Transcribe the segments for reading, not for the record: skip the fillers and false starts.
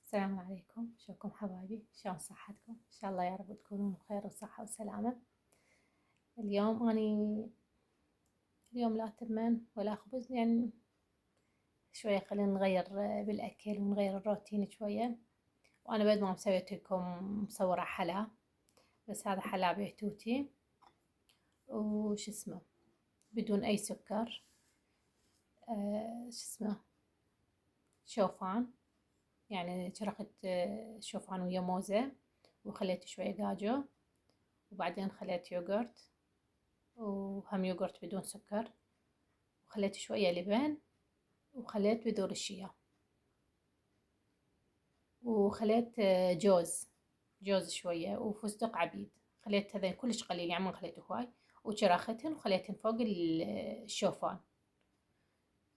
السلام عليكم، شلونكم حبايبي؟ شلون صحتكم؟ إن شاء الله يا رب تكونون بخير وصحة وسلامة. اليوم اليوم لا تمن ولا خبز، يعني شوية خلينا نغير بالأكل ونغير الروتين شوية. وأنا بعد ما مسويت لكم مصورة حلا، بس هذا حلا بيتوتي وش اسمه بدون أي سكر. شو اسمه شوفان، يعني شرخت شوفان ويا موزة، وخليت شوية كاجو، وبعدين خليت يوغرت وهم يوغرت بدون سكر، وخليت شوية لبن، وخليت بذور الشيا، وخليت جوز شوية وفستق عبيد. خليت هذين كلش قليل، يعني ما خليته هواي، وشراختهن وخليتهن فوق الشوفان.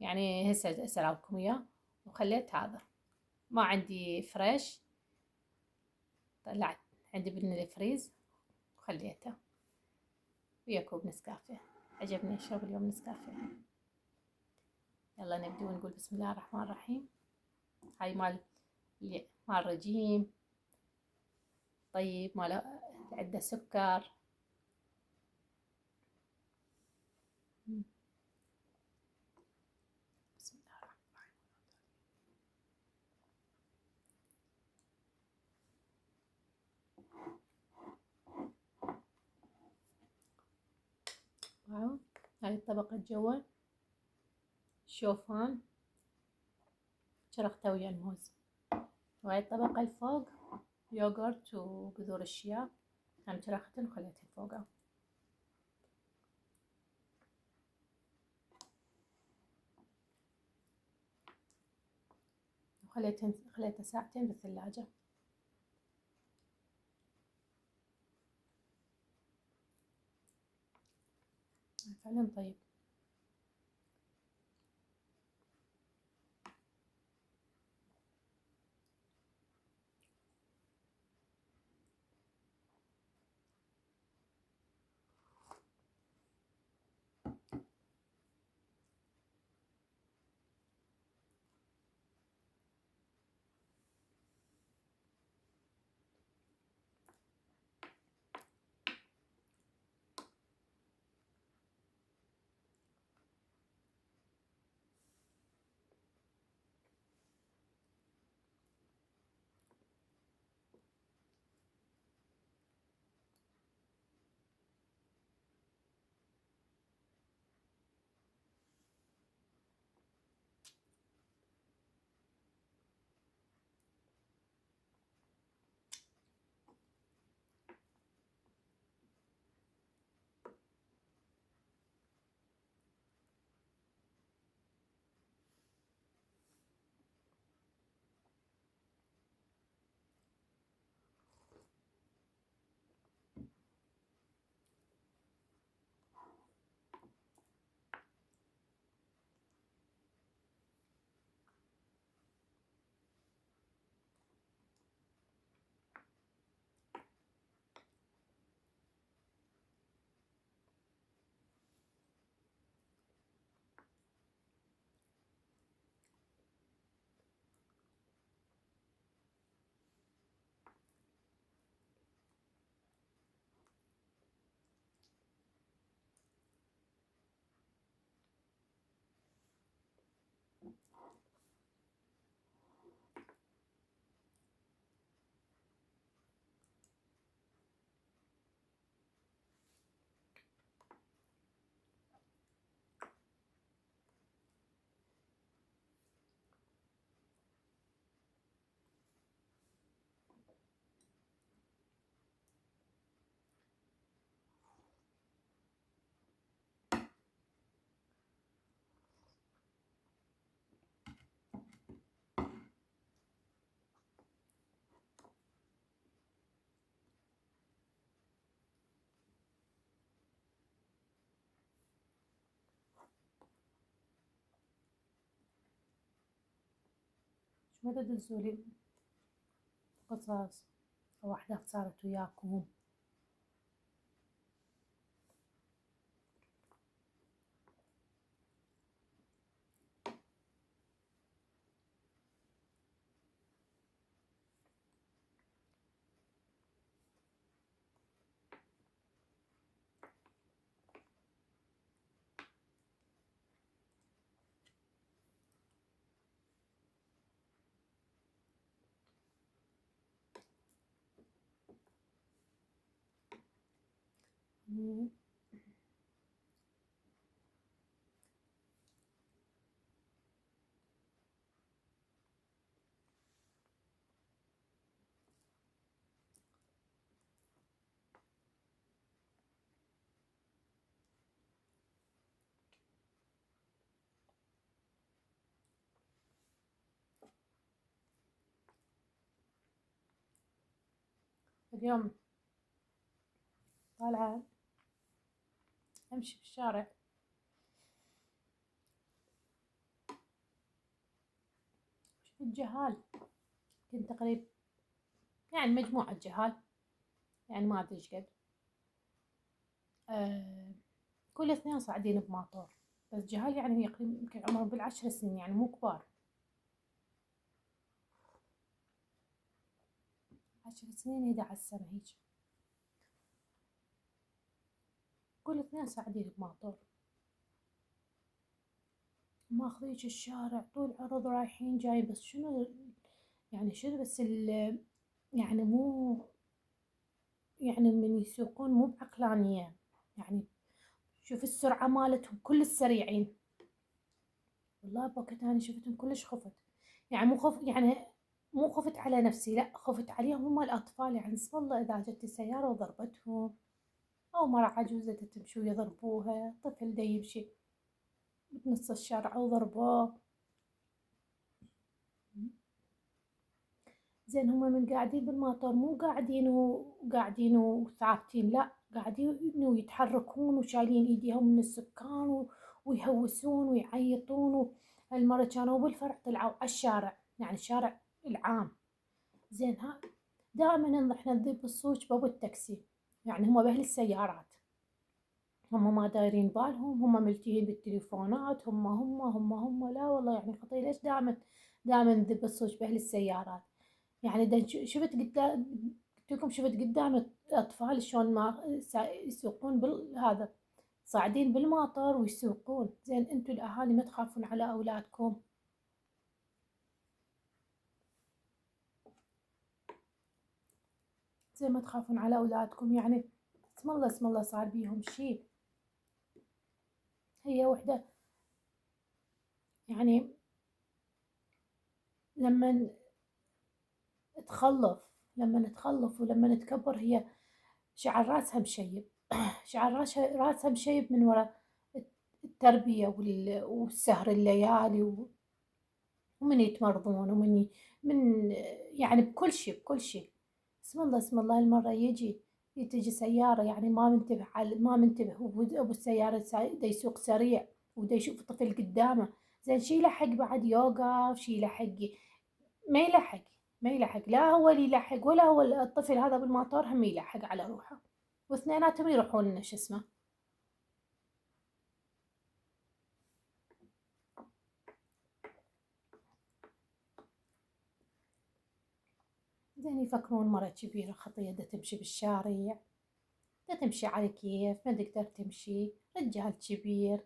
يعني هسه اسويلكم اياه. وخليت هذا، ما عندي فريش، طلعت عندي بالفريز وخليته ويا كوب نسكافيه. عجبني اشرب اليوم نسكافيه. يلا نبدي ونقول بسم الله الرحمن الرحيم. هاي مال رجيم طيب، مال عنده سكر. بسم الله الرحمن الرحيم. واو، هاي الطبقة جوا شوفان شرخته ويا الموز، وهاي الطبقة الفوق يوغورت وبذور الشيا، هم شرختن وخليتهن فوقها. خليته ساعتين بالثلاجة. فعلا طيب. شو متى تدزولي قصص أو أحداث صارت وياكم؟ اليوم طالعة أمشي في الشارع، شفت جهال. كنت تقريبا يعني مجموعة جهال، يعني ما أدري إيش قد، آه كل اثنين صاعدين بماطور. بس جهال يعني يمكن عمرهم بال10 سنين، يعني مو كبار. 10 سنين 11 سنة هيج. كل اثنين صاعدين بماطور، ماخذيج الشارع طول عرض رايحين جاي. بس شنو يعني، شنو بس يعني مو، يعني من يسوقون مو بعقلانية. يعني شوف السرعة مالتهم كل السريعين. والله بوقت أنا شفتهم كلش خفت، يعني مو خف، يعني مو خفت على نفسي، لا خفت عليهم هم الأطفال. يعني اسم الله إذا جت السيارة وضربتهم، أو مرة عجوزة تمشي ويضربوها، طفل دا يمشي بنص الشارع وضربوه. زين هم من قاعدين بالمطار، مو قاعدين وثابتين، لا قاعدين ويتحركون وشايلين ايديهم من السكان ويهوسون ويعيطون. هالمرة كانوا بالفرع طلعوا على الشارع، يعني الشارع العام. زين ها دائما احنا نذيب الصوت بابو التاكسي، يعني هم بأهل السيارات، هم ما دايرين بالهم، هم ملتهين بالتليفونات، هم لا والله يعني خطير. ليش دائما نذب الصوت بأهل السيارات؟ يعني شفت قدام، قلت لكم شفت قدام اطفال شلون ما يسوقون بالهذا، صاعدين بالمطر ويسوقون. زين انتم الاهالي ما تخافون على اولادكم؟ زي ما تخافون على اولادكم يعني. اسم الله اسم الله صار بيهم شيء. هي وحده يعني لما تخلف، لما تخلف ولما تكبر، هي شعر راسها مشيب. شعر راسها مشيب من وراء التربية والسهر الليالي ومن يتمرضون من يعني بكل شيء بكل شيء. اسم الله اسم الله المرة تجي سيارة، يعني ما منتبه، أبو السيارة دا يسوق سريع ودا يشوف طفل قدامه. زين شي يلحق بعد يوقف، شي يلحق ما يلحق، ما يلحق، لا هو اللي يلحق ولا هو الطفل هذا بالمطار هم يلحق على روحه، واثنيناتهم يروحون شو اسمه. زين يفكرون مرة كبيرة خطية دا تمشي بالشارع، دا تمشي على كيف ما تقدر تمشي، رجال كبير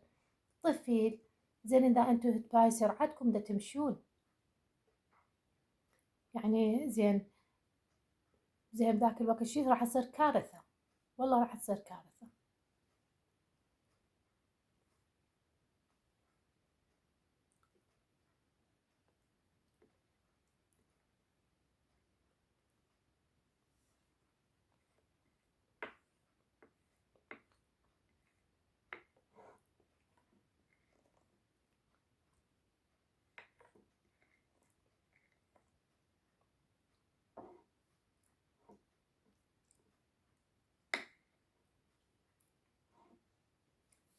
طفل. زين إذا أنتوا هتباي سرعتكم دا تمشون، يعني زين ذاك الوقت شي راح تصير كارثة، والله راح تصير كارثة.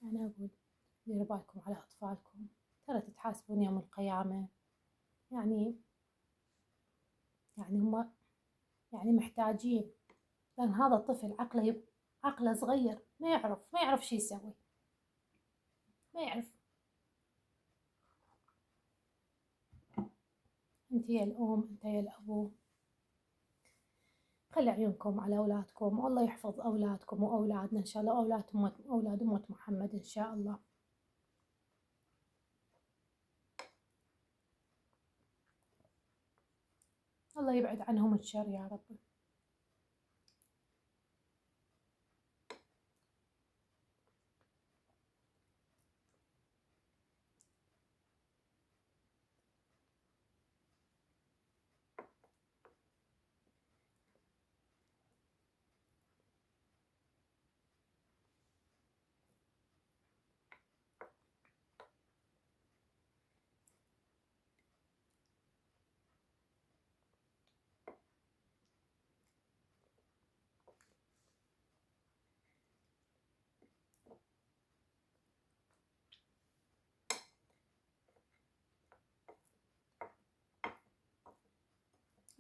أنا أقول ديروا بالكم على أطفالكم، ترى تتحاسبون يوم القيامة. يعني يعني هم يعني محتاجين، لأن هذا الطفل عقله صغير، ما يعرف شي يسوي، ما يعرف. انت يا الأم، انت يا الأبو، خلي عيونكم على أولادكم، والله يحفظ أولادكم وأولادنا إن شاء الله، أولاد أمة محمد إن شاء الله. الله يبعد عنهم الشر يا رب.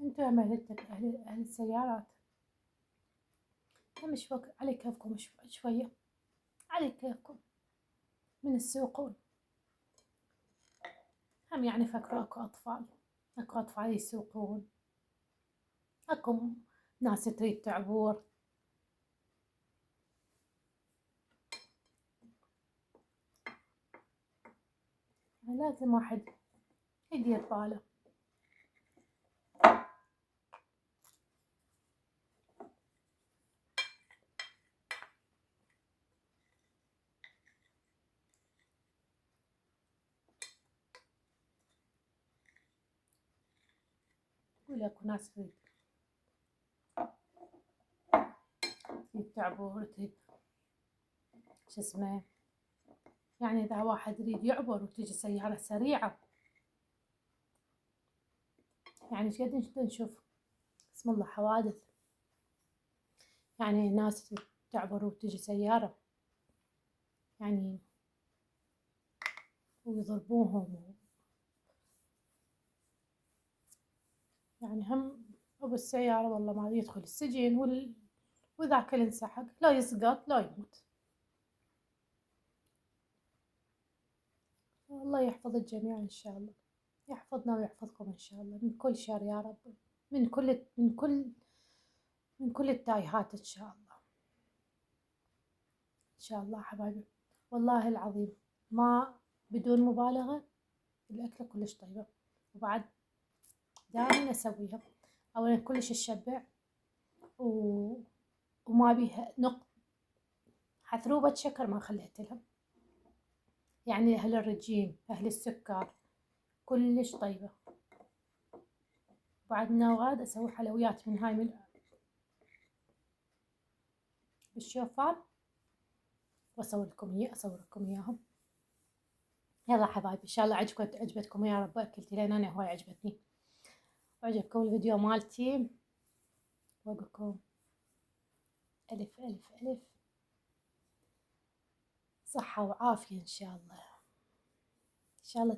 انتوا يا أهل السيارات، هم على كيفكم شوية، على كيفكم من السوقون. هم يعني فكروا اكو أطفال يسوقون، اكو ناس تريد تعبور. لازم واحد يدير باله. يقول اكو ناس تريد تعبر، تريد شو اسمه، يعني إذا واحد يريد يعبر وتجي سيارة سريعة، يعني شقد نشوف بسم الله حوادث، يعني ناس تعبر وتجي سيارة يعني ويضربوهم، يعني هم أبو السيارة والله ما يدخل السجن وذاك اللي انسحق لا يسقط لا يموت. الله يحفظ الجميع إن شاء الله، يحفظنا ويحفظكم إن شاء الله من كل شر يا رب، من كل التايهات إن شاء الله. إن شاء الله حبايبي، والله العظيم ما بدون مبالغة الأكلة كلش طيبة، وبعد دائما أسويها. أولا كلش تشبع و... وما بيها حثروبة شكر ما خليت لها، يعني أهل الرجيم أهل السكر كلش طيبة. بعد نوغاد أسوي حلويات من هاي من بالشوفان وأصور لكم إياهم. يلا حبايبي إن شاء الله عجبتكم يا رب أكلتي، لأن أنا هواي عجبتني. وعجبكم الفيديو مالتي، وأقولكم ألف ألف ألف صحة وعافية إن شاء الله. إن شاء الله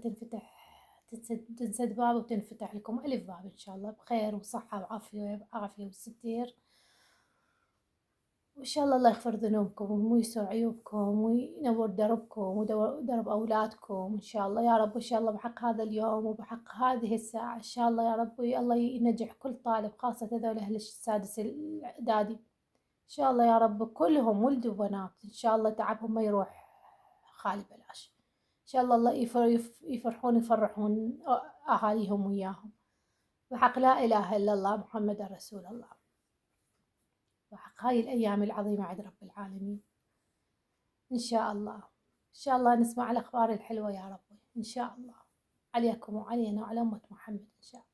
تنسد باب وتنفتح لكم ألف باب إن شاء الله بخير وصحة وعافية وستير. وإن شاء الله يغفر ذنوبكم ويستر عيوبكم وينور دربكم ودرب أولادكم إن شاء الله يا رب. إن شاء الله بحق هذا اليوم وبحق هذه الساعة إن شاء الله يا رب الله ينجح كل طالب، خاصة هذول أهل السادس الإعدادي إن شاء الله يا رب كلهم ولد وبنات إن شاء الله تعبهم ما يروح خالي بلاش. إن شاء الله يفرحون أهاليهم وياهم بحق لا إله إلا الله محمد رسول الله، بحق هاي الأيام العظيمة عند رب العالمين. إن شاء الله إن شاء الله نسمع الأخبار الحلوة يا رب إن شاء الله عليكم وعلينا وعلى أمة محمد إن شاء الله.